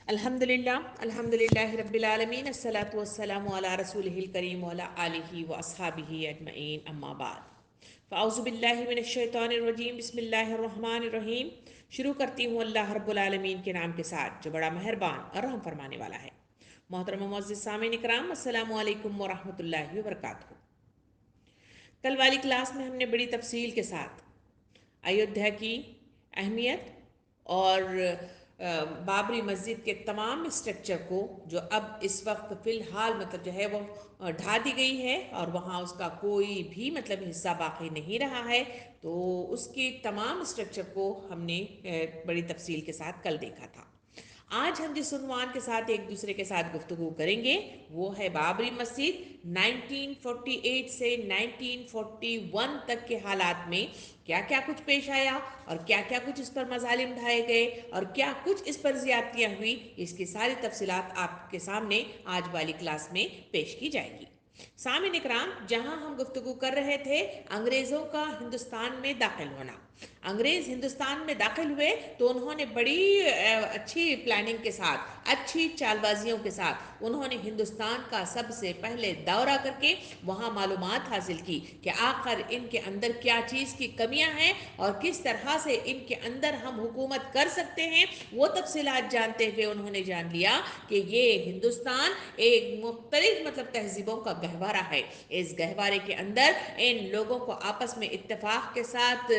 الحمدللہ رب العالمین الصلاۃ والسلام علی رسولہ الکریم وعلی آلہ واصحابہ اجمعین اما بعد فاعوذ باللہ من الشیطان الرجیم بسم اللہ الرحمن الرحیم۔ شروع کرتی ہوں اللہ رب العالمین کے نام کے ساتھ جو بڑا مہربان اور رحم فرمانے والا ہے۔ محترم معزز سامعین اکرام، السلام علیکم ورحمۃ اللہ وبرکاتہ۔ کل والی کلاس میں ہم نے بڑی تفصیل کے ساتھ ایودھیا کی اہمیت اور بابری مسجد کے تمام اسٹرکچر کو جو اب اس وقت فی الحال مطلب جو ہے وہ ڈھا دی گئی ہے اور وہاں اس کا کوئی بھی مطلب حصہ باقی نہیں رہا ہے، تو اس کی تمام اسٹرکچر کو ہم نے بڑی تفصیل کے ساتھ کل دیکھا تھا۔ آج ہم جس عنوان کے ساتھ ایک دوسرے کے ساتھ گفتگو کریں گے وہ ہے بابری مسجد 1948 سے 1941 تک کے حالات میں کیا کیا کچھ پیش آیا اور کیا کیا کچھ اس پر مظالم ڈھائے گئے اور کیا کچھ اس پر زیادتیاں ہوئی، اس کی ساری تفصیلات آپ کے سامنے آج والی کلاس میں پیش کی جائے گی۔ سامعین اکرام، جہاں ہم گفتگو کر رہے تھے انگریزوں کا ہندوستان میں داخل ہونا، انگریز ہندوستان میں داخل ہوئے تو انہوں نے بڑی اچھی پلاننگ کے ساتھ، اچھی چال بازیوں کے ساتھ انہوں نے ہندوستان کا سب سے پہلے دورہ کر کے وہاں معلومات حاصل کی کہ آخر ان کے اندر کیا چیز کی کمیاں ہیں اور کس طرح سے ان کے اندر ہم حکومت کر سکتے ہیں۔ وہ تفصیلات جانتے ہوئے انہوں نے جان لیا کہ یہ ہندوستان ایک مختلف مطلب تہذیبوں کا گہوارہ ہے۔ اس گہوارے کے اندر ان لوگوں کو آپس میں اتفاق کے ساتھ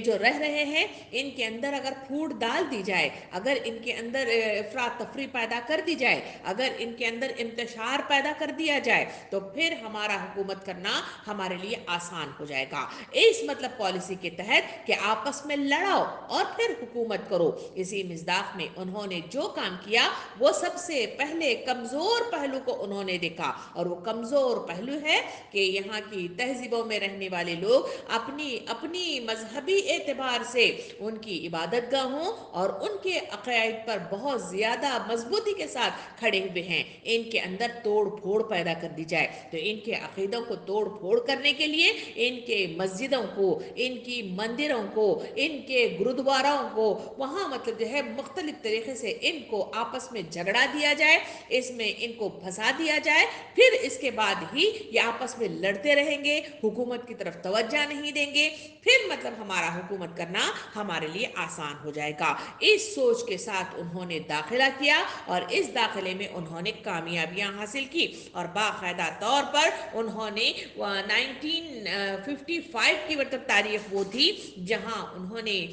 جو رہ رہے ہیں، ان کے اندر اگر پھوٹ ڈال دی جائے، اگر ان کے اندر افراط تفریح پیدا کر دی جائے، اگر ان کے اندر انتشار پیدا کر دیا جائے تو پھر ہمارا حکومت کرنا ہمارے لیے آسان ہو جائے گا۔ اس مطلب پالیسی کے تحت کہ آپس میں لڑاؤ اور پھر حکومت کرو، اسی مصداق میں انہوں نے جو کام کیا وہ سب سے پہلے کمزور پہلو کو انہوں نے دیکھا، اور وہ کمزور پہلو ہے کہ یہاں کی تہذیبوں میں رہنے والے لوگ اپنی مذہبی اعتبار سے ان کی عبادت گاہوں اور ان کے عقائد پر بہت زیادہ مضبوطی کے ساتھ کھڑے ہوئے ہیں۔ ان کے اندر توڑ پھوڑ پیدا کر دی جائے تو ان کے عقیدوں کو توڑ پھوڑ کرنے کے لیے ان کے مسجدوں کو، ان کی مندروں کو، ان کے گرودواروں کو وہاں مطلب جو ہے مختلف طریقے سے ان کو آپس میں جھگڑا دیا جائے، اس میں ان کو پھنسا دیا جائے، پھر اس کے بعد ہی یہ آپس میں لڑتے رہیں گے، حکومت کی طرف توجہ نہیں دیں گے، پھر مطلب ہمارا حکومت کرنا ہمارے لیے آسان ہو جائے گا۔ اس سوچ کے ساتھ انہوں نے داخلہ کیا اور اس داخلے میں انہوں نے کامیابیاں حاصل کی اور باقاعدہ طور پر انہوں نے 1955 کی مطلب تاریخ وہ تھی جہاں انہوں نے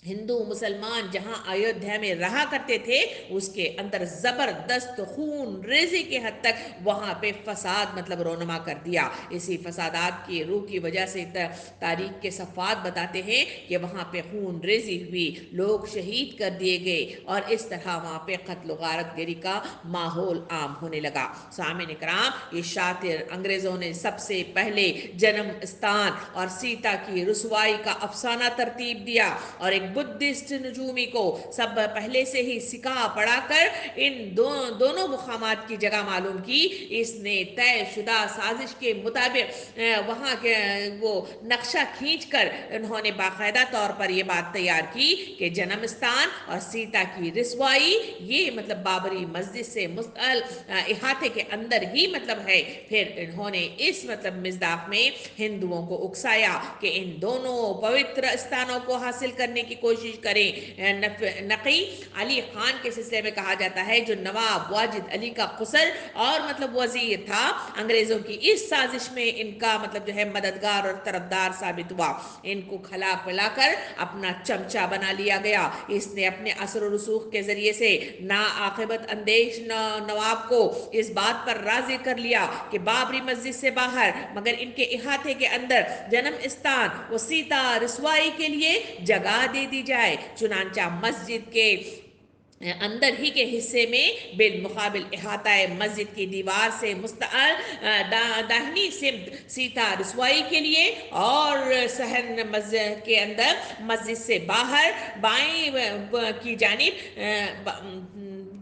ہندو مسلمان جہاں ایودھیا میں رہا کرتے تھے اس کے اندر زبردست خون ریزی کے حد تک وہاں پہ فساد مطلب رونما کر دیا۔ اسی فسادات کی روح کی وجہ سے تاریخ کے صفحات بتاتے ہیں کہ وہاں پہ خون ریزی ہوئی، لوگ شہید کر دیے گئے اور اس طرح وہاں پہ قتل و غارت گری کا ماحول عام ہونے لگا۔ سامعین اکرام، یہ شاطر انگریزوں نے سب سے پہلے جنم استان اور سیتا کی رسوائی کا افسانہ ترتیب دیا اور ایک بدھسٹ نجومی کو سب پہلے سے ہی سکھا پڑھا کر ان دونوں مقامات کی جگہ معلوم کی۔ اس نے طے شدہ سازش کے مطابق وہاں کے وہ نقشہ کھینچ کر انہوں نے باقاعدہ طور پر یہ بات تیار کی کہ جنم استان اور سیتا کی رسوائی یہ مطلب بابری مسجد سے مستقل احاطے کے اندر ہی مطلب ہے۔ پھر انہوں نے اس مطلب مصداق میں ہندوؤں کو اکسایا کہ ان دونوں پوتر استانوں کو حاصل کرنے کی کوشش کریں۔ نقی علی خان کے سلسلے میں کہا جاتا ہے جو نواب واجد علی کا خسر اور مطلب وزیر تھا، انگریزوں کی اس سازش میں ان کا مطلب جو ہے مددگار اور طرفدار ثابت ہوا۔ ان کو کھلا پلا کر اپنا چمچہ بنا لیا گیا۔ اس نے اپنے اثر و رسوخ کے ذریعے سے ناعاقبت اندیش نواب کو اس بات پر راضی کر لیا کہ بابری مسجد سے باہر مگر ان کے احاطے کے اندر جنم استان و سیتا رسوائی کے لیے جگہ دے دی جائے۔ چنانچہ مسجد کے اندر ہی کے حصے میں بالمقابل احاطہ مسجد کی دیوار سے مستقل داہنی سمت سیتا رسوائی کے لیے اور صحن مسجد کے اندر مسجد سے باہر بائیں کی جانب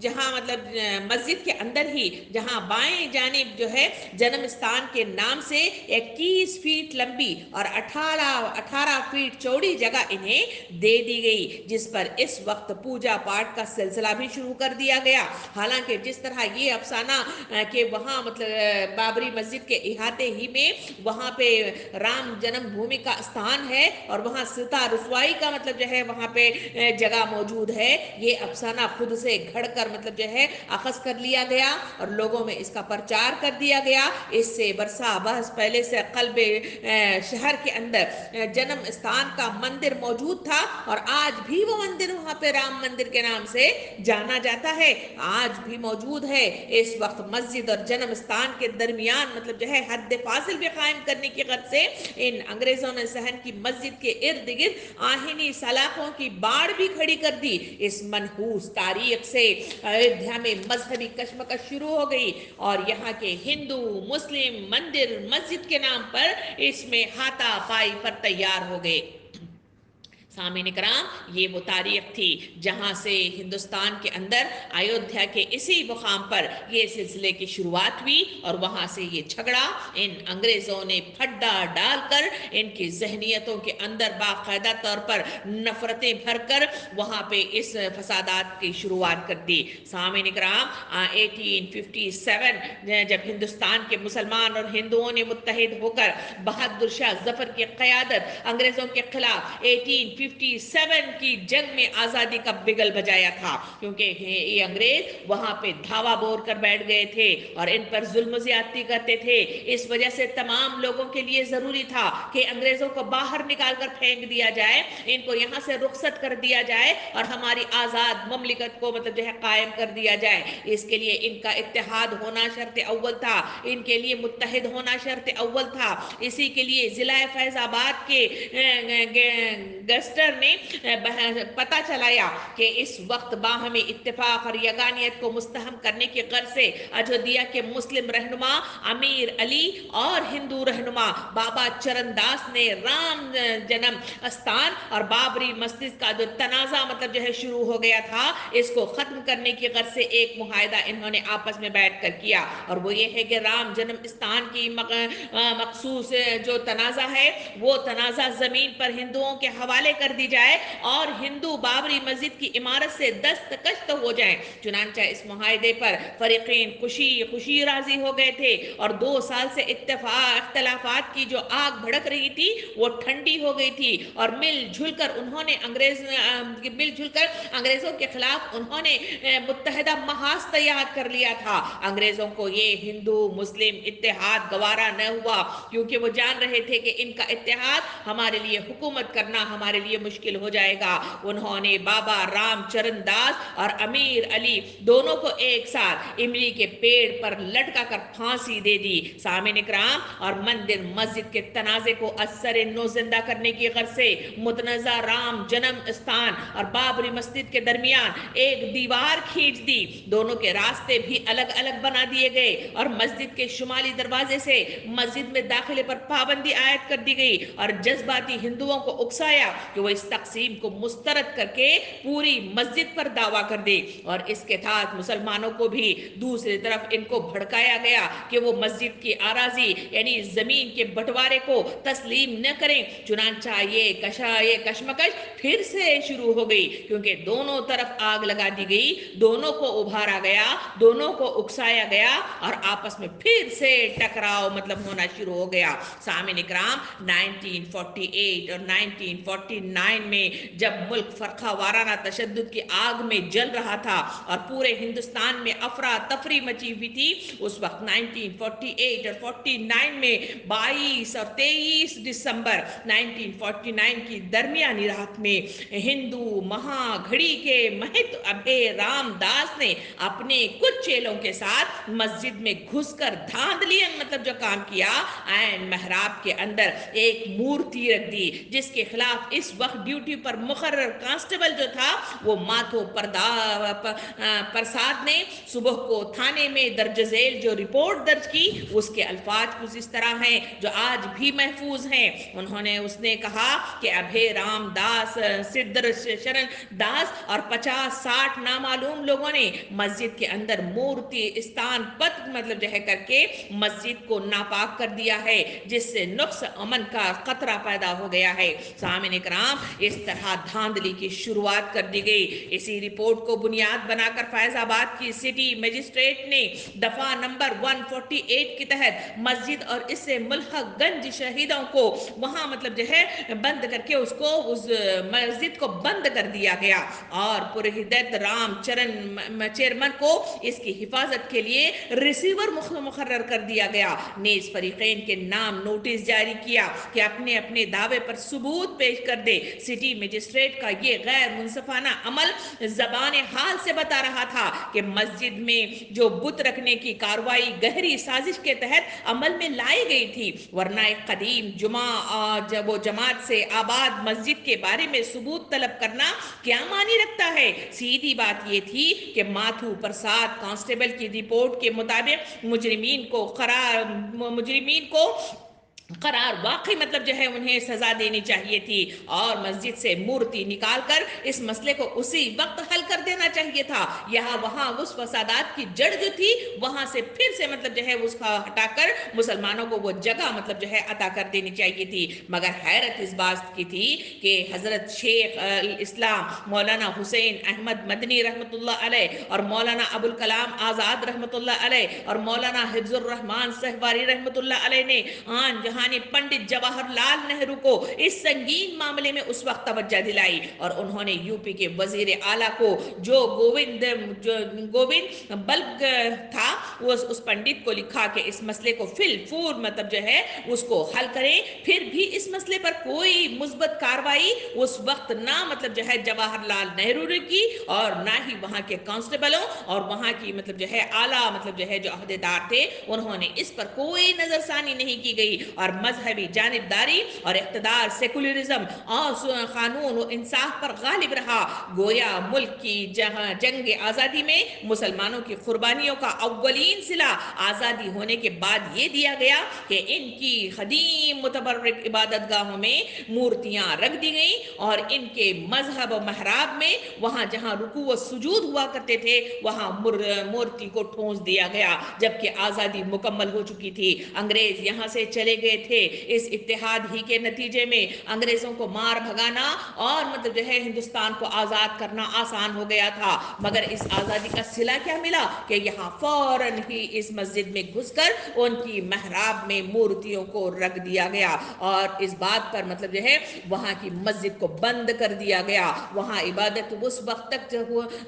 جہاں مطلب مسجد کے اندر ہی جہاں بائیں جانب جو ہے جنم استان کے نام سے 21 فیٹ لمبی اور 18 فیٹ چوڑی جگہ انہیں دے دی گئی، جس پر اس وقت پوجا پاٹ کا سلسلہ بھی شروع کر دیا گیا۔ حالانکہ جس طرح یہ افسانہ کہ وہاں مطلب بابری مسجد کے احاطے ہی میں وہاں پہ رام جنم بھومی کا استھان ہے اور وہاں ستا رسوائی کا مطلب جو ہے وہاں پہ جگہ موجود ہے، یہ افسانہ خود سے گھڑ کر مطلب جو ہے اخذ کر لیا گیا اور لوگوں میں اس کا پرچار کر دیا گیا۔ اس سے برسا بحث پہلے سے قلب شہر کے اندر جنم استھان کا مندر موجود تھا اور آج بھی وہ مندر وہاں پہ رام مندر کے نام سے جانا جاتا ہے، آج بھی موجود ہے۔ اس وقت مسجد اور جنم استھان کے درمیان مطلب جو ہے حد فاصل بھی قائم کرنے کی غرض سے ان انگریزوں نے صحن کی مسجد کے ارد گرد آہنی سلاخوں کی باڑ بھی کھڑی کر دی۔ اس منحوس تاریخ سے ایودھیا میں مذہبی کشمکش شروع ہو گئی اور یہاں کے ہندو مسلم مندر مسجد کے نام پر اس میں ہاتھا پائی پر تیار ہو گئے۔ سامعین کرام، یہ وہ تاریخ تھی جہاں سے ہندوستان کے اندر ایودھیا کے اسی مقام پر یہ سلسلے کی شروعات ہوئی اور وہاں سے یہ جھگڑا ان انگریزوں نے پھڈا ڈال کر ان کی ذہنیتوں کے اندر باقاعدہ طور پر نفرتیں بھر کر وہاں پہ اس فسادات کی شروعات کر دی۔ سامعین کرام، 1857 جب ہندوستان کے مسلمان اور ہندوؤں نے متحد ہو کر بہادر شاہ ظفر کی قیادت انگریزوں کے خلاف 1857 کی جنگ میں آزادی کا بگل بجایا تھا، کیونکہ یہ انگریز وہاں پہ دھاوا بور کر بیٹھ گئے تھے اور ان پر ظلم و زیادتی کرتے تھے۔ اس وجہ سے تمام لوگوں کے لیے ضروری تھا کہ انگریزوں کو باہر نکال کر پھینک دیا جائے، ان کو یہاں سے رخصت کر دیا جائے اور ہماری آزاد مملکت کو مطلب جو ہے قائم کر دیا جائے۔ اس کے لیے ان کا اتحاد ہونا شرط اول تھا، ان کے لیے متحد ہونا شرط اول تھا۔ اسی کے لیے ضلع فیض آباد کے گسٹر نے پتہ چلایا کہ اس وقت باہمی اتفاق اور یگانیت کو مستحکم کرنے کی غرض سے اجودھیا کے مسلم رہنما امیر علی اور ہندو رہنما بابا چرن داس نے رام جنم استھان اور بابری مسجد کا جو تنازع مطلب جو ہے شروع ہو گیا تھا، اس کو ختم کرنے کی غرض سے ایک معاہدہ انہوں نے آپس میں بیٹھ کر کیا، اور وہ یہ ہے کہ رام جنم استھان کی مخصوص جو تنازع ہے وہ تنازع زمین پر ہندوؤں کے حوالے کر دی جائے اور ہندو بابری مسجد کی عمارت سے دستکش ہو جائیں۔ چنانچہ اس معاہدے پر فریقین خوشی راضی ہو گئے تھے اور 2 سال سے اختلافات کی جو آگ بھڑک رہی تھی وہ ٹھنڈی ہو گئی تھی اور مل جل کر انگریزوں کے خلاف انہوں نے متحدہ محاذ تیار کر لیا تھا۔ انگریزوں کو یہ ہندو مسلم اتحاد گوارا نہ ہوا، کیونکہ وہ جان رہے تھے کہ ان کا اتحاد ہمارے لیے حکومت کرنا ہمارے لیے مشکل ہو جائے گا۔ انہوں نے بابا رام چرن داس اور امیر علی دونوں کو ایک ساتھ املی کے پیڑ پر لٹکا کر پھانسی دے دی۔ سامعین کرام، اور مندر مسجد کے تنازع کو اثر نو زندہ کرنے کی غرض سے متنازع رام جنم استھان اور بابری مسجد کے درمیان ایک دیوار کھینچ دی، دونوں کے راستے بھی الگ الگ بنا دیے گئے اور مسجد کے شمالی دروازے سے مسجد میں داخلے پر پابندی عائد کر دی گئی اور جذباتی ہندوؤں کو اکسایا کہ وہ اس تقسیم کو مسترد کر کے پوری مسجد پر دعویٰ کر دے، اور اس کے ساتھ مسلمانوں کو بھی دوسری طرف ان کو بھڑکایا گیا کہ وہ مسجد کی اراضی یعنی زمین کے بٹوارے کو تسلیم نہ کریں۔ چنانچہ یہ کشمکش پھر سے شروع ہو گئی، کیونکہ دونوں طرف آگ لگا دی گئی، دونوں کو ابھارا گیا، دونوں کو اکسایا گیا اور آپس میں پھر سے ٹکراؤ مطلب ہونا شروع ہو گیا۔ سامعین اکرام، 1948 اور 1949 میں جب ملک فرقہ وارانہ تشدد کی آگ میں جل رہا تھا اور پورے ہندوستان میں افراتفری مچی ہوئی تھی، اس وقت 1948 اور 49 میں 22 اور 23 دسمبر 1949 کی درمیانی رات میں ہندو مہا گھڑی کے مہت ابھے رام داس نے اپنے کچھ چیلوں کے ساتھ مسجد میں گھس کر دھاندلیاں مطلب جو کام کیا، محراب کے اندر ایک مورتی رکھ دی جس کے خلاف اس وقت ڈیوٹی پر مقرر کانسٹیبل جو تھا وہ ماتھو پرساد نے صبح کو تھانے میں درج ذیل جو رپورٹ درج کی اس کے الفاظ کچھ اس طرح ہیں جو آج بھی محفوظ ہیں. اس نے کہا کہ ابھے رام داس، سدھر شرن داس اور 50-60 نامعلوم لوگوں نے مسجد کے اندر مورتی استان پت مطلب جو ہے کر کے مسجد کو ناپاک کر دیا ہے، جس سے نقص امن کا خطرہ پیدا ہو گیا ہے. سامعین اکرام، اس طرح دھاندلی کی شروعات کر دی گئی. اسی رپورٹ کو بنیاد بنا کر فیض آباد کی سٹی مجسٹریٹ نے دفعہ نمبر 148 کے تحت مسجد اور اس سے ملحق گنج شہیدوں کو وہاں مطلب جو ہے بند کر کے اس مسجد کو بند کر دیا گیا، اور پرہدت رام چرن چیئرمین کو اس کی حفاظت کے لیے ریسیور مقرر کر دیا گیا. نیز فریقین کے نام نوٹس جاری کیا کہ اپنے اپنے دعوے پر ثبوت پیش کر دے. سٹی مجسٹریٹ کا یہ غیر منصفانہ عمل زبان حال سے بتا رہا تھا کہ مسجد میں جو بت رکھنے کی کارروائی گہری سازش کے تحت عمل میں لائی گئی تھی، ورنہ ایک قدیم جماعت سے آباد مسجد کے بارے میں ثبوت طلب کرنا کیا معنی رکھتا ہے؟ سیدھی بات یہ تھی کہ ماتھو پرساد کانسٹیبل کی رپورٹ کے مطابق مجرمین کو قرار واقعی مطلب جو ہے انہیں سزا دینی چاہیے تھی، اور مسجد سے مورتی نکال کر اس مسئلے کو اسی وقت حل کر دینا چاہیے تھا. وہاں اس فسادات کی جڑ جو تھی وہاں سے پھر سے مطلب جو ہے اس کا ہٹا کر مسلمانوں کو وہ جگہ مطلب جو ہے عطا کر دینی چاہیے تھی. مگر حیرت اس بات کی تھی کہ حضرت شیخ الاسلام مولانا حسین احمد مدنی رحمۃ اللہ علیہ اور مولانا ابوالکلام آزاد رحمۃ اللہ علیہ اور مولانا حفظ الرحمان سہواری رحمۃ اللہ علیہ نے جہانی پنڈت جواہر لال نہرو کو اس سنگین معاملے میں اس وقت توجہ دلائی، اور انہوں نے یو پی کے وزیر اعلیٰ کو جو گووند بلگ تھا اس پنڈت کو لکھا کہ اس مسئلے کو فی الفور مطلب جو ہے اس کو حل کریں. پھر بھی اس مسئلے پر کوئی مثبت کاروائی اس وقت نہ مطلب جو ہے جواہر لال نہرو نے کی، اور نہ ہی وہاں کے کانسٹیبلوں اور وہاں کی مطلب جو ہے اعلیٰ مطلب جو ہے جو عہدیدار تھے انہوں نے اس پر کوئی نظر ثانی نہیں کی گئی. اور مذہبی جانبداری اور اقتدار سیکولرزم اور قانون و انصاف پر غالب رہا. گویا ملک کی جنگ آزادی میں مسلمانوں کی قربانیوں کا اولین صلہ آزادی ہونے کے بعد یہ دیا گیا کہ ان کی قدیم متبرک عبادت گاہوں میں مورتیاں رکھ دی گئیں، اور ان کے مذہب و محراب میں وہاں جہاں رکوع و سجود ہوا کرتے تھے وہاں مورتی کو ٹھونس دیا گیا، جبکہ آزادی مکمل ہو چکی تھی. انگریز یہاں سے چلے گئے تھے. اس اتحاد ہی کے نتیجے میں انگریزوں کو مار بھگانا اور مطلب جو ہے ہندوستان کو آزاد کرنا آسان ہو گیا تھا. مگر اس آزادی کا صلہ کیا ملا کہ یہاں فوراً ہی اس مسجد میں گھس کر ان کی محراب میں مورتیوں کو رکھ دیا گیا، اور اس بات پر مطلب جو ہے وہاں کی مسجد کو بند کر دیا گیا. وہاں عبادت اس وقت تک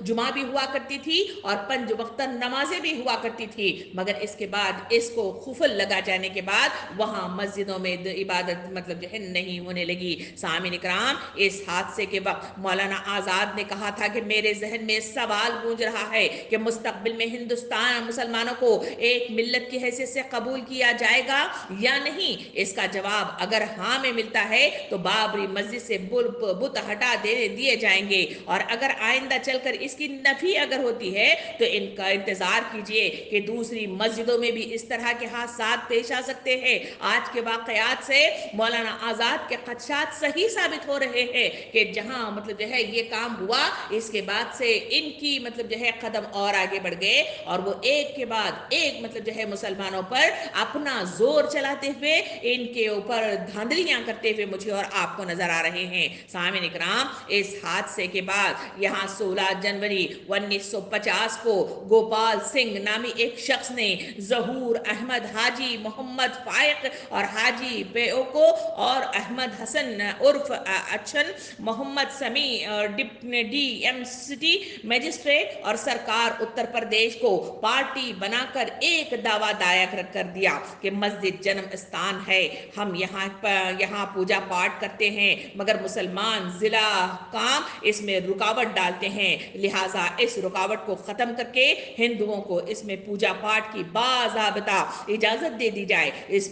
جمعہ بھی ہوا کرتی تھی اور 5 وقتہ نمازیں بھی ہوا کرتی تھی، مگر اس کے بعد اس کو قفل لگا جانے کے بعد وہاں مسجدوں میں عبادت مطلب جو ہے نہیں ہونے لگی. سامعین اکرام، اس حادثے کے وقت مولانا آزاد نے کہا تھا کہ میرے ذہن میں سوال گونج رہا ہے کہ مستقبل میں ہندوستان مسلمانوں کو ایک ملت کی حیثیت سے قبول کیا جائے گا یا نہیں. اس کا جواب اگر ہاں میں ملتا ہے تو بابری مسجد سے بت ہٹا دیے جائیں گے، اور اگر آئندہ چل کر اس کی نفی اگر ہوتی ہے تو ان کا انتظار کیجئے کہ دوسری مسجدوں میں بھی اس طرح کے حادثات پیش آ سکتے ہیں. آج کے واقعات سے مولانا آزاد کے خدشات صحیح ثابت ہو رہے ہیں کہ جہاں مطلب جو ہے یہ کام ہوا اس کے بعد سے ان کی مطلب جو ہے قدم اور آگے بڑھ گئے، اور وہ ایک کے بعد ایک مطلب جو ہے مسلمانوں پر اپنا زور چلاتے ہوئے ان کے اوپر دھاندلیاں کرتے ہوئے مجھے اور آپ کو نظر آ رہے ہیں. سامعین اکرام، اس حادثے کے بعد یہاں 16 جنوری 1950 کو گوپال سنگھ نامی ایک شخص نے ظہور احمد حاجی محمد فائق اور حاجی پیوکو اور احمد حسن عرف اچھن محمد سمیع اور ڈی ایم سٹی مجسٹریٹ اور سرکار اتر پردیش کو پارٹی بنا کر ایک دعویٰ دائر کر دیا کہ مسجد جنم استان ہے، ہم یہاں پوجا پاٹ کرتے ہیں، مگر مسلمان ضلع کام اس میں رکاوٹ ڈالتے ہیں، لہٰذا اس رکاوٹ کو ختم کر کے ہندوؤں کو اس میں پوجا پاٹ کی باضابطہ اجازت دے دی جائے. اس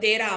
13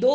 2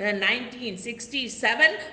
1967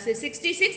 66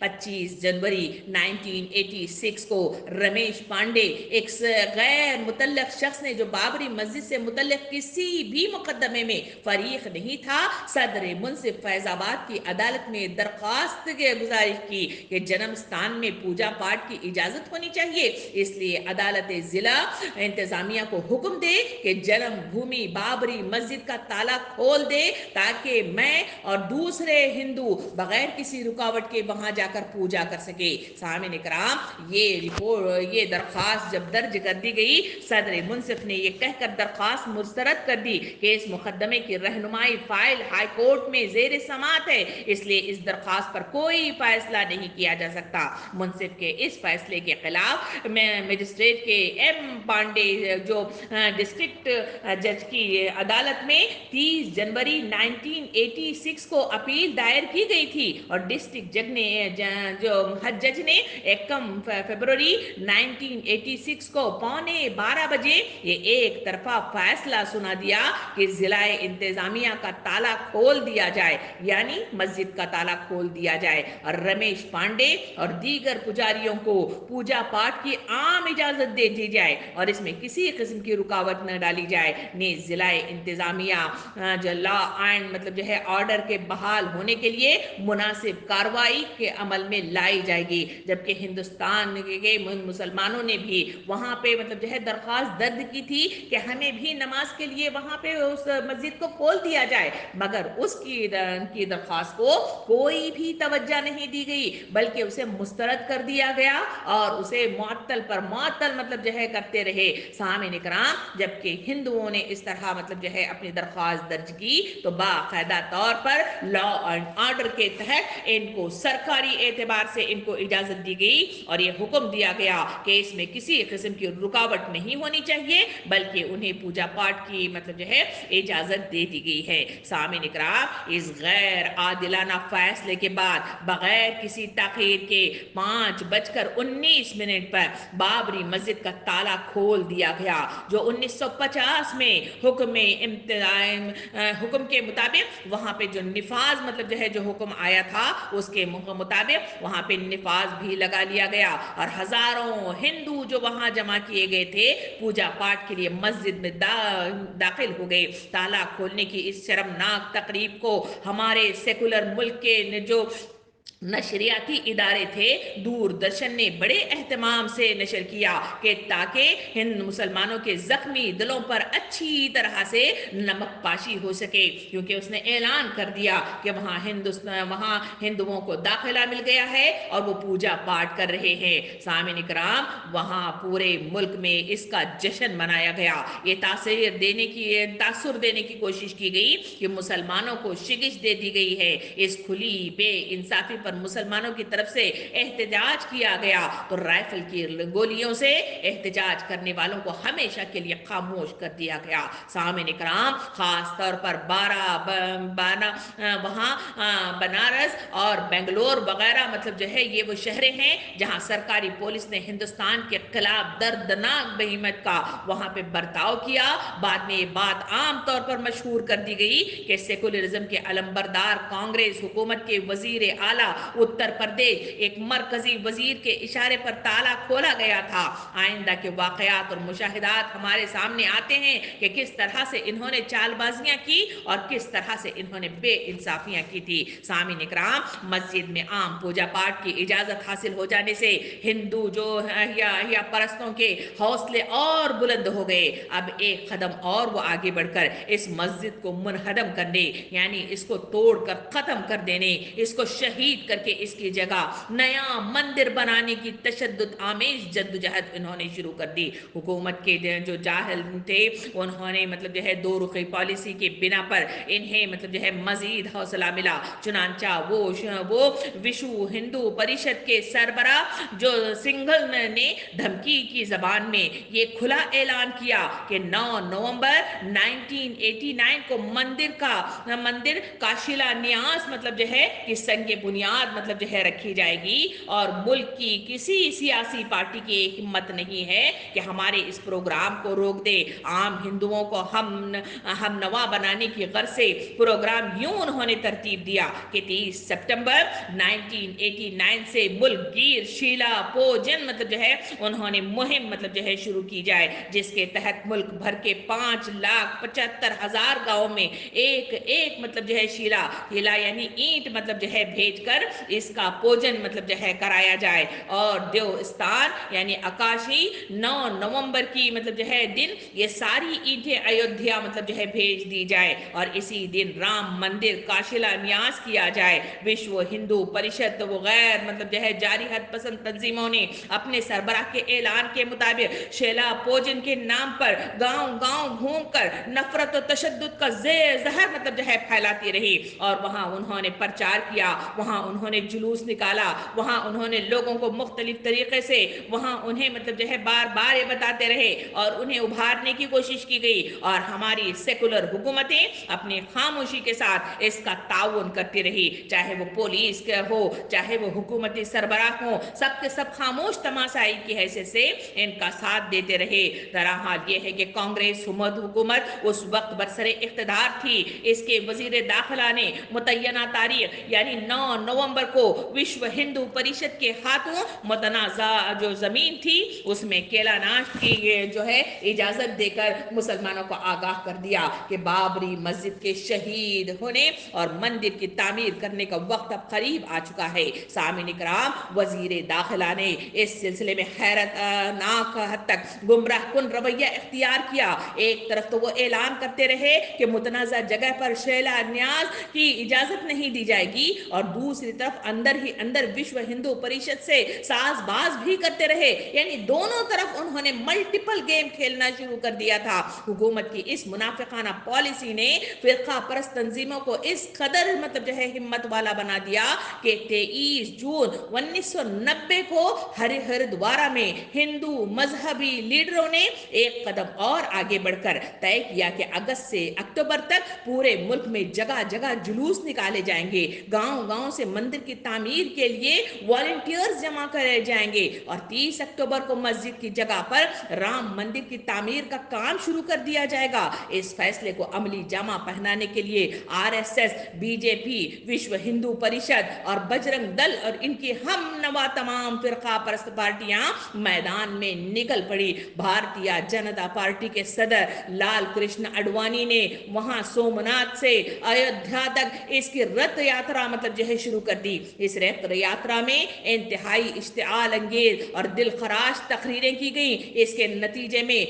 25 جنوری 1986 کو رمیش پانڈے ایک غیر متعلق شخص نے جو بابری مسجد سے متعلق کسی بھی مقدمے میں فریق نہیں تھا صدر منصف فیض آباد کی عدالت میں درخواست گزارش کی کہ جنم ستان میں پوجا پاٹ کی اجازت ہونی چاہیے، اس لیے عدالت ضلع انتظامیہ کو حکم دے کہ جنم بھومی بابری مسجد کا تالا کھول دے تاکہ میں اور دوسرے ہندو بغیر کسی رکاوٹ کے وہاں جا کر پوجا کر سکے۔ سامعین کرام، یہ درخواست جب درج کر دی گئی، صدر منصف نے یہ کہہ کر درخواست مسترد کر دی کہ اس مقدمے کی رہنمائی فائل ہائی کورٹ میں زیر سماعت ہے، اس لیے اس درخواست پر کوئی فیصلہ نہیں کیا جا سکتا۔ منصف کے اس فیصلے کے خلاف مجسٹریٹ کے ایم پانڈے جو ڈسٹرکٹ جج کی عدالت میں 30 جنوری 1986 کو اپیل دائر کی گئی تھی اور ڈسٹرکٹ جج نے جج نے 1 فروری 1986 کو 11:15 بجے یہ ایک طرفہ فیصلہ سنا دیا کہ ضلع انتظامیہ کا تالا کھول دیا جائے، یعنی مسجد کا تالا کھول دیا جائے اور رمیش پانڈے اور دیگر پجاریوں کو پوجا پاٹ کی عام اجازت دے دی جائے اور اس میں کسی قسم کی رکاوٹ نہ ڈالی جائے۔ نیز ضلع انتظامیہ جو لا اینڈ آرڈر کے بحال ہونے کے لیے مناسب کارروائی کے عمل میں لائی جائے گی، جبکہ ہندوستان کے مسلمانوں نے بھی وہاں پہ درخواست درج کی تھی کہ ہمیں بھی نماز کے لیے وہاں پہ اس مسجد کو کھول دیا جائے، مگر اس کی درخواست کو کوئی بھی توجہ نہیں دی گئی بلکہ اسے مسترد کر دیا گیا اور اسے معطل پر معطل کرتے رہے۔ سامعین کرام، جبکہ ہندوؤں نے اس طرح اپنی درخواست درج کی تو باقاعدہ طور پر لا اینڈ آرڈر کے تحت ان کو سرکاری اعتبار سے ان کو اجازت دی گئی اور یہ حکم دیا گیا کہ اس میں کسی قسم کی رکاوٹ نہیں ہونی چاہیے بلکہ انہیں پوجا پاٹ کی اجازت دے دی گئی ہے۔ سامعین کرام، اس غیر عادلانہ فیصلے کے بعد بغیر کسی تاخیر کے 5:19 پر بابری مسجد کا تالا کھول دیا گیا، جو 1950 میں حکم کے مطابق وہاں پہ جو نفاذ جو حکم آیا تھا اس کے مطابق وہاں پہ نفاذ بھی لگا لیا گیا اور ہزاروں ہندو جو وہاں جمع کیے گئے تھے پوجا پاٹ کے لیے مسجد میں داخل ہو گئے۔ تالا کھولنے کی اس شرمناک تقریب کو ہمارے سیکولر ملک کے جو نشریاتی ادارے تھے دوردرشن نے بڑے اہتمام سے نشر کیا کہ تاکہ ہند مسلمانوں کے زخمی دلوں پر اچھی طرح سے نمک پاشی ہو سکے، کیونکہ اس نے اعلان کر دیا کہ وہاں ہندوؤں کو داخلہ مل گیا ہے اور وہ پوجا پاٹ کر رہے ہیں۔ سامعین کرام، وہاں پورے ملک میں اس کا جشن منایا گیا۔ یہ تاثر دینے کی کوشش کی گئی کہ مسلمانوں کو شکست دے دی گئی ہے۔ اس کھلی بے انصافی پر مسلمانوں کی طرف سے احتجاج کیا گیا تو رائفل کی گولیوں سے احتجاج کرنے والوں کو ہمیشہ کے لیے خاموش کر دیا گیا۔ سامعین کرام، خاص طور پر وہاں بنارس اور بنگلور وغیرہ یہ وہ شہریں ہیں جہاں سرکاری پولیس نے ہندوستان کے خلاف دردناک بہیمت کا وہاں پہ برتاؤ کیا۔ بعد میں یہ بات عام طور پر مشہور کر دی گئی کہ سیکولرزم کے علمبردار کانگریس حکومت کے وزیر اعلیٰ اتر پردیش ایک مرکزی وزیر کے اشارے پر تالا کھولا گیا تھا۔ آئندہ کے واقعات اور مشاہدات ہمارے سامنے آتے ہیں کہ کس طرح سے انہوں نے چال بازیاں کی اور کس طرح سے انہوں نے بے انصافیاں کی تھی۔ سامعین اکرام، مسجد میں عام پوجا پاٹ کی اجازت حاصل ہو جانے سے ہندو جو احیا پرستوں کے حوصلے اور بلند ہو گئے۔ اب ایک قدم اور وہ آگے بڑھ کر اس مسجد کو منہدم کرنے، یعنی اس کو توڑ کر ختم کر دینے، اس کو شہید کر کے اس کی جگہ نیا مندر بنانے کی تشدد آمیز جدوجہد انہوں نے شروع کر دی۔ حکومت کے جو جاہل تھے انہوں نے دو رخی پالیسی کے بنا پر انہیں مزید حوصلہ ملا، چنانچہ وہ وشو ہندو پریشد کے سربراہ جو سنگھل نے دھمکی کی زبان میں یہ کھلا اعلان کیا کہ 9 نومبر 1989 کو مندر کا شیلا نیاس کہ سنگ بنیاد بنیاد مطلب جو ہے رکھی جائے گی، اور ملک کی کسی سیاسی پارٹی کی ہمت نہیں ہے کہ ہمارے اس پروگرام کو روک دے۔ عام ہندوؤں کو ہم نوا بنانے کی غرض سے پروگرام یوں انہوں نے ترتیب دیا کہ 30 ستمبر 1989 سے ملک گیر شیلا پوجن مطلب جو ہے انہوں نے مہم مطلب جو ہے شروع کی جائے، جس کے تحت ملک بھر کے 5,75,000 گاؤں میں ایک مطلب جو ہے شیلا یعنی اینٹ مطلب جو ہے بھیج کر اس کا پوجن مطلب جو ہے کرایا جائے، اور دیو استان یعنی آکاشی 9 نومبر کی مطلب جو ہے دن یہ ساری اینٹیں ایودھیا مطلب جو ہے بھیج دی جائے، اور اسی دن رام مندر کا شیلا نیاس کیا جائے۔ وشو ہندو پریشد و غیر مطلب جو ہے جاری حد پسند تنظیموں نے اپنے سربراہ کے اعلان کے مطابق شیلا پوجن کے نام پر گاؤں گاؤں گھوم کر نفرت و تشدد کا زہر مطلب جو ہے پھیلاتی رہی، اور وہاں انہوں نے پرچار کیا، وہاں انہوں نے جلوس نکالا، وہاں انہوں نے لوگوں کو مختلف طریقے سے وہاں انہیں مطلب جو ہے بار بار یہ بتاتے رہے اور انہیں ابھارنے کی کوشش کی گئی، اور ہماری سیکولر حکومتیں اپنی خاموشی کے ساتھ اس کا تعاون کرتی رہی، چاہے وہ پولیس کے ہو چاہے وہ حکومتی سربراہ ہوں، سب کے سب خاموش تماشائی کی حیثیت سے ان کا ساتھ دیتے رہے۔ درحال یہ ہے کہ کانگریس حکومت اس وقت برسر اقتدار تھی، اس کے وزیر داخلہ نے متعینہ تاریخ یعنی 9 نومبر کو وشو ہندو پریشد کے ہاتھوں متنازع جو زمین تھی اس میں کیلا ناش کی جو ہے اجازت دے کر مسلمانوں کو آگاہ کر دیا کہ بابری مسجد کے شہید ہونے اور مندر کی تعمیر کرنے کا وقت اب قریب آ چکا ہے۔ سامعین کرام، وزیر داخلہ نے اس سلسلے میں حیرت ناک حد تک گمراہ کن رویہ اختیار کیا۔ ایک طرف تو وہ اعلان کرتے رہے کہ متنازع جگہ پر شیلا نیاز کی اجازت نہیں دی جائے گی، اور دوسری طرف اندر ہی اندر وشو ہندو پریشد سے ساز باز بھی کرتے رہے، یعنی دونوں طرف انہوں نے ملٹیپل گیم کھیلنا شروع کر دیا تھا۔ حکومت کی اس منافقانہ پالیسی نے فرقہ پرست تنظیموں کو اس قدر مطلب جو ہے ہمت والا بنا دیا کہ 23 جون 1990 کو ہریدوار میں ہندو مذہبی لیڈروں نے ایک قدم اور آگے بڑھ کر طے کیا کہ اگست سے اکتوبر تک پورے ملک میں جگہ جگہ جلوس نکالے جائیں گے، گاؤں گاؤں سے مندر کی تعمیر کے لیے والنٹیئرز جمع کرے جائیں گے، اور 30 اکتوبر کو مسجد کی جگہ پر رام مندر کی تعمیر کا کام شروع کر دیا جائے گا۔ اس فیصلے کو عملی جامہ پہنانے کے لیے RSS، BJP، وشو ہندو پریشد اور بجرنگ دل اور ان کی ہم نوا تمام فرقہ پرست پارٹیاں میدان میں نکل پڑی۔ بھارتیہ جنتا پارٹی کے صدر لال کرشن اڈوانی نے وہاں سومناتھ سے ایودھیا تک اس کی رتھ یاترا مطلب جو ہے شروع کر دی۔ اس رتھ یاترا میں انتہائی اشتعال انگیز اور دل خراش تقریریں کی گئیں۔ اس کے نتیجے میں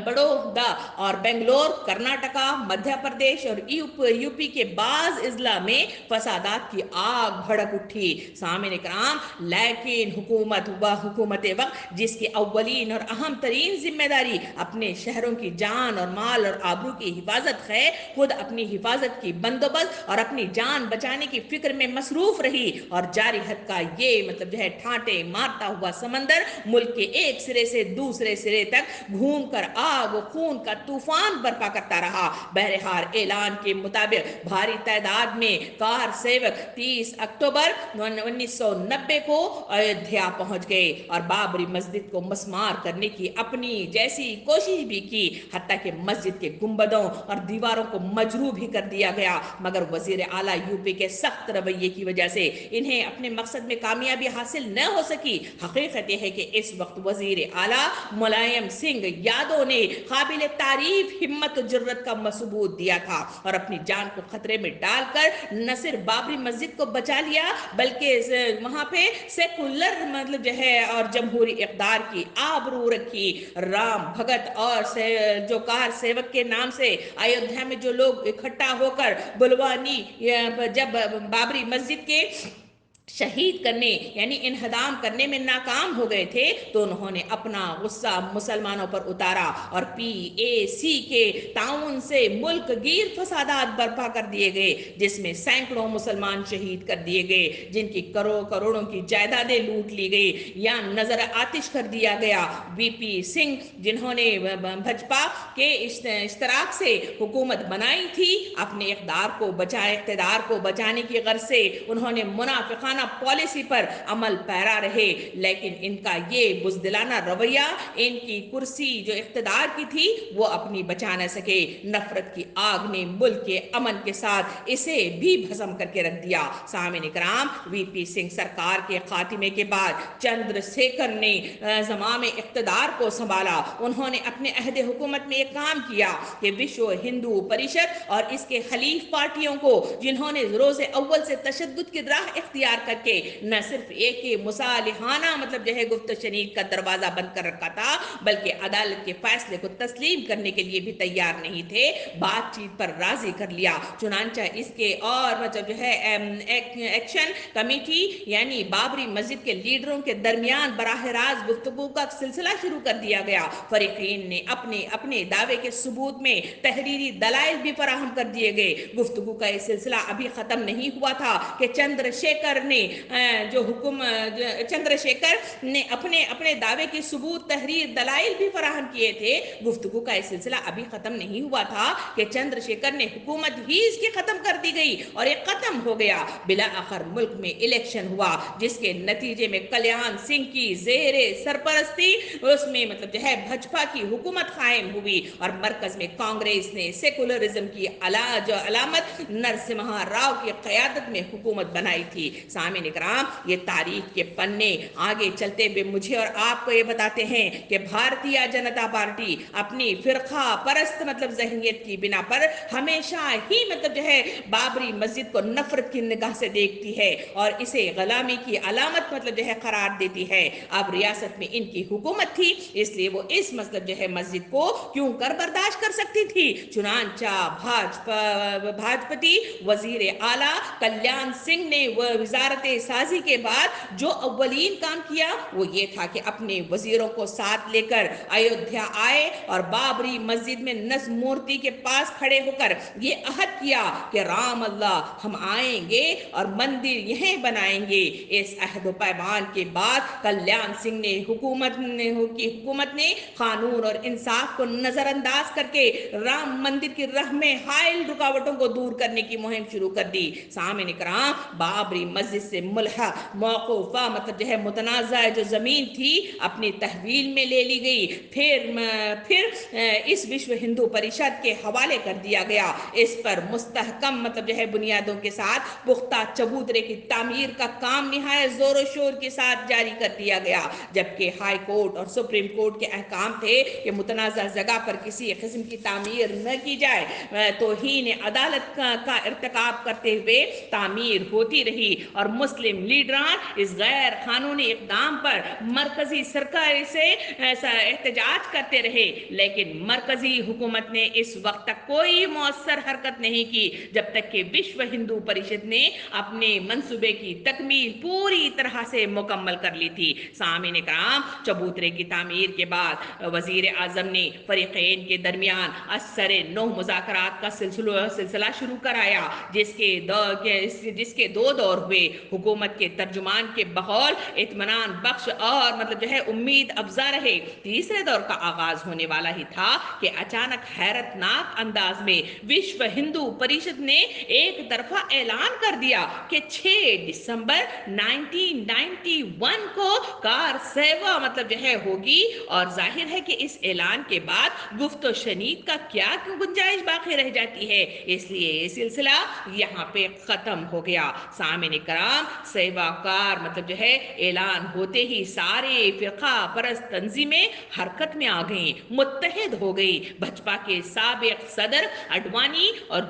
بڑودہ اور بنگلور، کرناٹکا، مدھیہ پردیش اور یوپی کے بعض اضلاع میں فسادات کی آگ بھڑک اٹھی۔ سامعین کرام، لیکن حکومت وقت جس کی اولین اور اہم ترین ذمہ داری اپنے شہروں کی جان اور مال اور آبرو کی حفاظت ہے، خود اپنی حفاظت کی بندوبست اور اپنی جان بچانے کی فکر میں مصروف رہی، اور جاری حد کا یہ مطلب جو ہے ٹھانٹے مارتا ہوا سمندر ملک کے ایک سرے سے دوسرے سرے تک گھوم کر آگ و خون کا طوفان برپا کرتا رہا۔ بہرحال اعلان کے مطابق بھاری تعداد میں کار سیوک 30 اکتوبر 1990 کو ایودھیا پہنچ گئے اور بابری مسجد کو مسمار کرنے کی اپنی جیسی کوشش بھی کی، حتیٰ کہ مسجد کے گنبدوں اور دیواروں کو مجروح بھی کر دیا گیا، مگر وزیر اعلیٰ یوپی کے سخت رویے کی وجہ سے انہیں اپنے مقصد میں کامیابی حاصل نہ ہو سکی۔ حقیقت یہ ہے کہ اس وقت وزیر اعلیٰ ملائم سنگھ یادو نے قابل تعریف ہمت و جرت کا ثبوت دیا تھا، اور اپنی جان کو خطرے میں ڈال کر نہ صرف بابری مسجد کو بچا لیا بلکہ وہاں پہ سیکولر مطلب جو ہے اور جمہوری اقدار کی آبرو رکھی۔ رام بھگت اور جو کار سیوک کے نام سے ایودھیا میں جو لوگ اکٹھا ہو کر بلوانی جب بابری مسجد کے شہید کرنے یعنی انہدام کرنے میں ناکام ہو گئے تھے تو انہوں نے اپنا غصہ مسلمانوں پر اتارا اور PAC کے تعاون سے ملک گیر فسادات برپا کر دیے گئے، جس میں سینکڑوں مسلمان شہید کر دیے گئے، جن کی کروڑوں کی جائیدادیں لوٹ لی گئی یا نظر آتش کر دیا گیا۔ VP سنگھ جنہوں نے بھجپا کے اشتراک سے حکومت بنائی تھی، اپنے اقتدار کو بچانے کی غرض سے انہوں نے منافقانہ پالیسی پر عمل پیرا رہے، لیکن ان کا یہ بزدلانہ رویہ ان کی کرسی جو اقتدار کی تھی وہ اپنی بچا نہ سکے۔ نفرت کی آگ نے ملک کے امن کے ساتھ اسے بھی بھسم کر کے رکھ دیا۔ سامعین اکرام، VP سنگھ سرکار کے خاتمے کے بعد چندر شیکھر نے زمام اقتدار کو سنبھالا۔ انہوں نے اپنے عہد حکومت میں یہ کام کیا کہ وشو ہندو پریشد اور اس کے حلیف پارٹیوں کو، جنہوں نے روز اول سے تشدد کی راہ اختیار کر کے نہ صرف ایک مصالحانہ گفت و شنید کا دروازہ بند کر رکھا تھا، بلکہ عدالت کے فیصلے کو تسلیم کرنے کے لیے بھی تیار نہیں تھے، بات چیت پر راضی کر لیا۔ چنانچہ اس کے اور ایکشن کمیٹی یعنی بابری مسجد کے لیڈروں کے درمیان براہ راست گفتگو کا سلسلہ شروع کر دیا گیا۔ فریقین نے اپنے دعوے کے ثبوت میں تحریری دلائل بھی فراہم کر دیے گئے۔ گفتگو کا یہ سلسلہ ابھی ختم نہیں ہوا تھا کہ چندر شیکھر نے اپنے دعوے کے ثبوت تحریر دلائل بھی فراہم کیے تھے۔ گفتگو کا یہ سلسلہ ابھی ختم نہیں ہوا تھا کہ چندر شیکھر نے حکومت ہی اس کی ختم کر دی گئی اور یہ ختم ہو گیا۔ بلاآخر ملک میں الیکشن ہوا، جس کے نتیجے میں کلیان سنگھ کی زیر سرپرستی اس میں بھجپا کی حکومت قائم ہوئی اور مرکز میں کانگریس نے سیکولرزم کی علامت نرسمہا راؤ کی قیادت میں حکومت بنائی تھی۔ سامعین اکرام، یہ تاریخ کے پنے آگے چلتے ہوئے مجھے اور آپ کو یہ بتاتے ہیں کہ بھارتیہ جنتا پارٹی اپنی فرقہ پرست ذہنیت کی بنا پر ہمیشہ ہی بابری مسجد کو نفرت کی نگاہ سے دیکھتی ہے اور اسے غلامی کی علامت قرار دیتی ہے۔ اب ریاست میں ان کی حکومت تھی، اس لیے وہ اس مسجد کو کیوں کر برداشت کر سکتی تھی۔ چنانچہ بھاجپتی وزیر اعلیٰ کلیان سنگھ نے وزارت سازی کے بعد جو اولین کام کیا وہ یہ تھا کہ اپنے وزیروں کو ساتھ لے کر ایودھیا آئے اور بابری مسجد میں نصب مورتی کے پاس کھڑے ہو کر یہ عہد کیا کہ رام اللہ ہم آئیں گے اور مندر یہیں بنائیں گے۔ اس عہد و پیمان کے بعد کلیان سنگھ نے حکومت نے قانون اور انصاف کو نظر انداز کر کے رام مندر کی راہ میں حائل رکاوٹوں کو دور کرنے کی مہم شروع کر دی۔ سامعین اکرام، بابری مسجد سے ملحق موقوفہ متنازع جو زمین تھی اپنی تحویل میں لے لی گئی، پھر اس وشو ہندو پریشد کے حوالے کر دیا گیا۔ اس پر مستحکم بنیادوں کے ساتھ پختہ چبوترے کی تعمیر کا کام نہایت زور و شور کے ساتھ جاری کر دیا گیا، جبکہ ہائی کورٹ اور سپریم کورٹ کے احکام تھے کہ متنازع جگہ پر کسی قسم کی تعمیر نہ کی جائے۔ توہین عدالت کا ارتکاب کرتے ہوئے تعمیر ہوتی رہی اور مسلم لیڈران اس غیر قانونی اقدام پر مرکزی سرکار سے احتجاج کرتے رہے، لیکن مرکزی حکومت نے اس وقت تک کوئی مؤثر حرکت نہیں کی جب تک کہ وشو ہندو پریشد نے اپنے منصوبے کی تکمیل پوری طرح سے مکمل کر لی تھی۔ سامعین اکرام، چبوترے کی تعمیر کے بعد وزیر اعظم نے فریقین کے درمیان اثر نو مذاکرات کا سلسلہ شروع کرایا، جس کے دو دور ہوئے۔ حکومت کے ترجمان کے بقول اطمینان بخش اور امید افزا رہے۔ تیسرے دور کا آغاز ہونے والا ہی تھا کہ اچانک حیرت ناک انداز میں وشو ہندو پریشد نے ایک طرفہ اعلان کر دیا کہ 6 دسمبر 1991 کو کار سیوا ہوگی، اور ظاہر ہے کہ اس اعلان کے بعد گفت و شنید کا کیا گنجائش باقی رہ جاتی ہے، اس لیے یہ سلسلہ یہاں پہ ختم ہو گیا۔ سامعین کرام، سیوا کار اعلان ہوتے ہی سارے فرقہ پرست تنظیمیں حرکت میں آ گئیں، متحد ہو گئی۔ بھجپا کے سابق صدر اڈوانی اور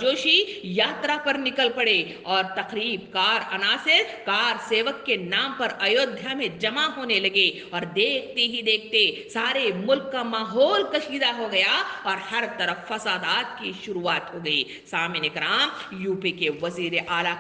جوشی یاترا پر نکل پڑے اور تقریب کار عناصر کار سیوک کے نام پر ایودھیا میں جمع ہونے لگے، اور دیکھتے ہی دیکھتے سارے ملک کا ماحول کشیدہ ہو گیا اور ہر طرف فسادات کی شروعات ہو گئی۔ سامعین کرام، یو پی کے وزیر اعلیٰ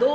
2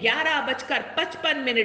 11:55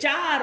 4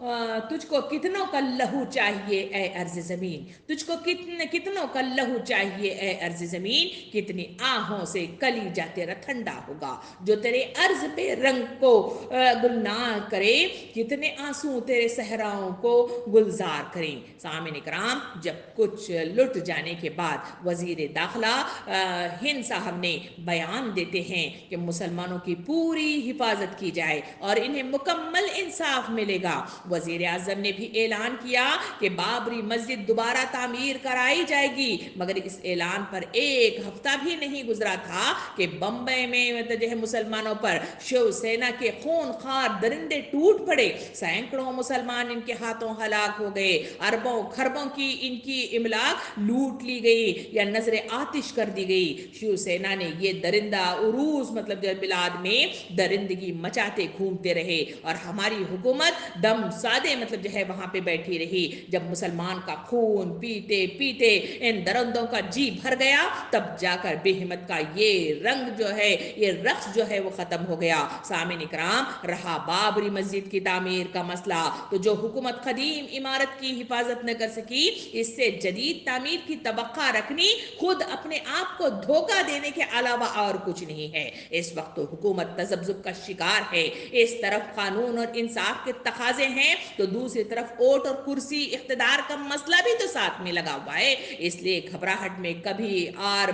تجھ کو کتنوں کا لہو چاہیے اے ارض زمین، تجھ کو کتنوں کا لہو چاہیے اے ارض زمین، کتنی آہوں سے کلیجہ تیرا ٹھنڈا ہوگا جو تیرے عرض پہ رنگ کو گلنار کرے، کتنے آنسو تیرے صحراؤں کو گلزار کریں۔ سامعین کرام، جب کچھ لٹ جانے کے بعد وزیر داخلہ ہند صاحب نے بیان دیتے ہیں کہ مسلمانوں کی پوری حفاظت کی جائے اور انہیں مکمل انصاف ملے گا۔ وزیر اعظم نے بھی اعلان کیا کہ بابری مسجد دوبارہ تعمیر کرائی جائے گی، مگر اس اعلان پر ایک ہفتہ بھی نہیں گزرا تھا کہ بمبئی میں جو ہے مسلمانوں پر شیو سینا کے خون خوار درندے ٹوٹ پڑے، سینکڑوں مسلمان ان کے ہاتھوں ہلاک ہو گئے، اربوں خربوں کی ان کی املاک لوٹ لی گئی یا نظر آتش کر دی گئی۔ شیو سینا نے یہ درندہ عروج مطلب جو بلاد میں درندگی مچاتے گھومتے رہے اور ہماری حکومت دم سادے مطلب جو ہے وہاں پہ بیٹھی رہی۔ جب مسلمان کا خون پیتے پیتے ان درندوں کا جی بھر گیا، تب جا کر بے ہمت کا یہ رنگ جو ہے، یہ رقص جو ہے وہ ختم ہو گیا۔ سامعین اکرام، رہا بابری مسجد کی تعمیر کا مسئلہ، تو جو حکومت قدیم عمارت کی حفاظت نہ کر سکی، اس سے جدید تعمیر کی توقع رکھنی خود اپنے آپ کو دھوکہ دینے کے علاوہ اور کچھ نہیں ہے۔ اس وقت تو حکومت تذبذب کا شکار ہے، اس طرف قانون اور انصاف کے تقاضے ہیں تو دوسری طرف ووٹ اور کرسی اقتدار کا مسئلہ بھی تو ساتھ میں لگا ہوا ہے۔ اس لیے گھبراہٹ میں کبھی آر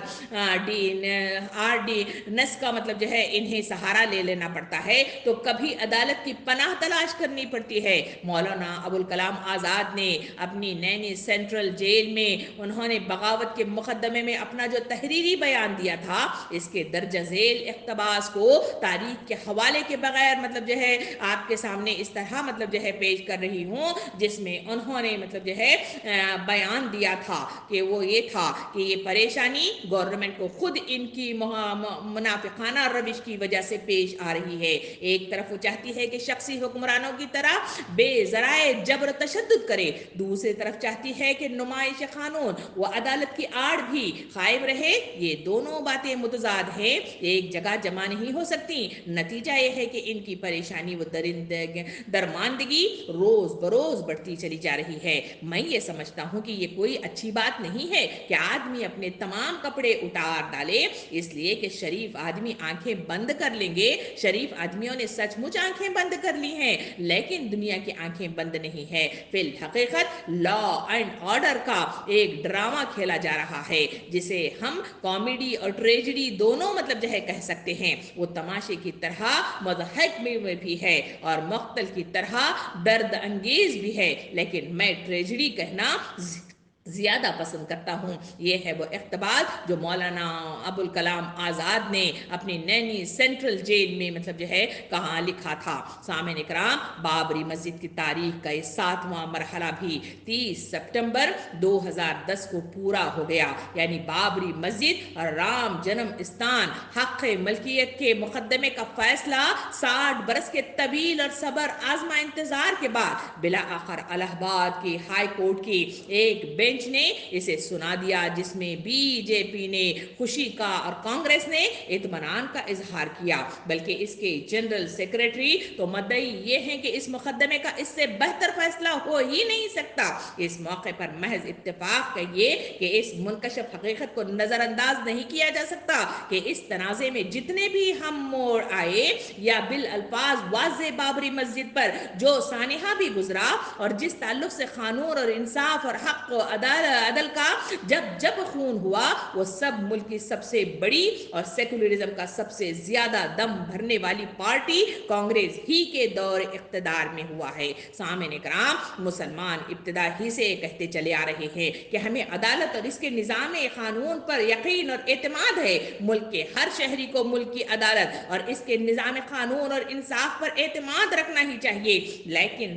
ڈی نس کا مطلب جو ہے انہیں سہارا لے لینا پڑتا ہے، تو کبھی عدالت کی پناہ تلاش کرنی پڑتی ہے۔ مولانا ابوالکلام آزاد نے اپنی نینی سینٹرل جیل میں انہوں نے بغاوت کے مقدمے میں اپنا جو تحریری بیان دیا تھا، اس کے درجہ ذیل اقتباس کو تاریخ کے حوالے کے بغیر مطلب جو ہے آپ کے سامنے اس طرح مطلب جو ہے پیش کر رہی ہوں، جس میں انہوں نے مطلب جو ہے بیان دیا تھا کہ وہ یہ تھا کہ یہ پریشانی گورنمنٹ کو خود ان کی منافقانہ روش کی وجہ سے پیش آ رہی ہے۔ ایک طرف وہ چاہتی ہے کہ شخصی حکمرانوں کی طرح بے ذرائع جبر تشدد کرے، دوسری طرف چاہتی ہے کہ نمائش قانون و عدالت کی آڑ بھی قائم رہے۔ یہ دونوں باتیں متضاد ہیں، ایک جگہ جمع نہیں ہو سکتی۔ نتیجہ یہ ہے کہ ان کی پریشانی و درماندگی روز بروز بڑھتی چلی جا رہی ہے۔ میں یہ سمجھتا ہوں کہ یہ کوئی اچھی بات نہیں ہے کہ آدمی اپنے تمام کپڑے اتار ڈالے، اس لیے کہ شریف آدمی آنکھیں بند کر لیں گے۔ شریف آدمیوں نے سچ مچ آنکھیں بند کر لی ہیں، لیکن دنیا کی آنکھیں بند نہیں ہے۔ فی الحقیقت لا اینڈ آرڈر کا ایک ڈرامہ کھیلا جا رہا ہے، جسے ہم کامیڈی اور ٹریجڈی دونوں مطلب جو ہے کہہ سکتے ہیں۔ وہ تماشے کی طرح مضحک میں بھی ہے اور مقتل کی طرح درد انگیز بھی ہے، لیکن میں ٹریجڈی کہنا زیادہ پسند کرتا ہوں۔ یہ ہے وہ اقتباس جو مولانا ابوالکلام آزاد نے اپنی نینی سینٹرل جیل میں مطلب جو ہے کہاں لکھا تھا۔ سامعین اکرام، بابری مسجد کی تاریخ کا یہ 7واں مرحلہ بھی 30 سپٹمبر 2010 کو پورا ہو گیا، یعنی بابری مسجد اور رام جنم استان حق ملکیت کے مقدمے کا فیصلہ 60 برس کے طویل اور صبر آزما انتظار کے بعد بلاآخر الہ آباد کی ہائی کورٹ کی ایک بینچ نے اسے سنا دیا، جس میں بی جے پی نے خوشی کا اور کانگریس نے اطمینان کا اظہار کیا، بلکہ اس کے جنرل سیکریٹری تو مدعی یہ ہیں کہ اس مقدمے کا اس سے بہتر فیصلہ ہو ہی نہیں سکتا۔ اس موقع پر محض اتفاق کہیے کہ اس منکشف حقیقت کو نظر انداز نہیں کیا جا سکتا کہ اس تنازع میں جتنے بھی ہم موڑ آئے یا بالالفاظ واضح بابری مسجد پر جو سانحہ بھی گزرا اور جس تعلق سے قانون اور انصاف اور حق و عدل کا جب خون ہوا، وہ سب ملک کی سب سے بڑی اور سیکولرزم کا سب سے زیادہ دم بھرنے والی پارٹی کانگریس ہی کے دور اقتدار میں ہوا ہے۔ سامعین کرام، مسلمان ابتدا ہی سے کہتے چلے آ رہے ہیں کہ ہمیں عدالت اور اس کے نظام قانون پر یقین اور اعتماد ہے۔ ملک کے ہر شہری کو ملک کی عدالت اور اس کے نظام قانون اور انصاف پر اعتماد رکھنا ہی چاہیے، لیکن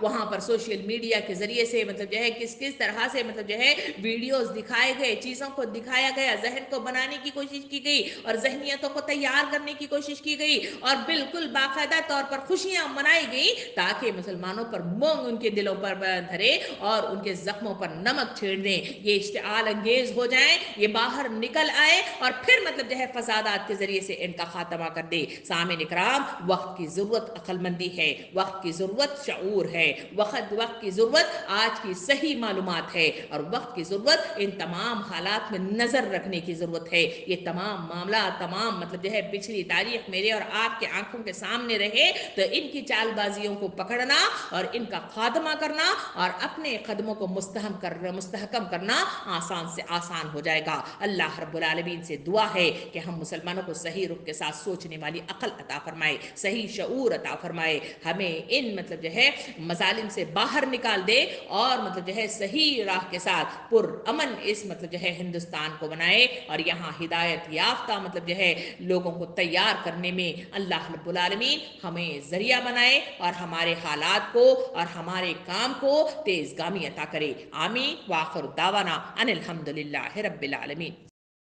وہاں پر سوشل میڈیا کے ذریعے سے مطلب جو ہے کس طرح سے مطلب جو ہے ویڈیوز دکھائے گئے، چیزوں کو دکھایا گیا، ذہن کو بنانے کی کوشش کی گئی اور ذہنیتوں کو تیار کرنے کی کوشش کی گئی، اور بالکل باقاعدہ طور پر خوشیاں منائی گئی تاکہ مسلمانوں پر مونگ ان کے دلوں پر دھرے اور ان کے زخموں پر نمک چھیڑ دیں، یہ اشتعال انگیز ہو جائیں، یہ باہر نکل آئے اور پھر مطلب جو ہے فسادات کے ذریعے سے ان کا خاتمہ کر دے۔ سامعین اکرام، وقت کی ضرورت عقل مندی ہے، وقت کی ضرورت شعور ہے، وقت کی ضرورت آج کی صحیح معلومات ہے، اور وقت کی ضرورت ان تمام حالات میں نظر رکھنے کی ضرورت ہے۔ یہ تمام معاملات، تمام مطلب جو ہے پچھلی تاریخ میرے اور آپ کے آنکھوں کے سامنے رہے تو ان کی چال بازیوں کو پکڑنا اور ان کا خاتمہ کرنا اور اپنے قدموں کو مستحکم کرنا آسان سے آسان ہو جائے گا۔ اللہ رب العالمین سے دعا ہے کہ ہم مسلمانوں کو صحیح رخ کے ساتھ سوچنے والی عقل عطا فرمائے، صحیح شعور عطا فرمائے، ہمیں ان مطلب جو ہے مظالم سے باہر نکال دے اور مطلب جو ہے صحیح راہ کے ساتھ پر امن اس مطلب جو ہے ہندوستان کو بنائے، اور یہاں ہدایت یافتہ مطلب جو ہے لوگوں کو تیار کرنے میں اللہ رب العالمین ہمیں ذریعہ بنائے اور ہمارے حالات کو اور ہمارے کام کو تیز گامی عطا کرے۔ آمین۔ وآخر دعوانا ان الحمد للہ رب العالمین۔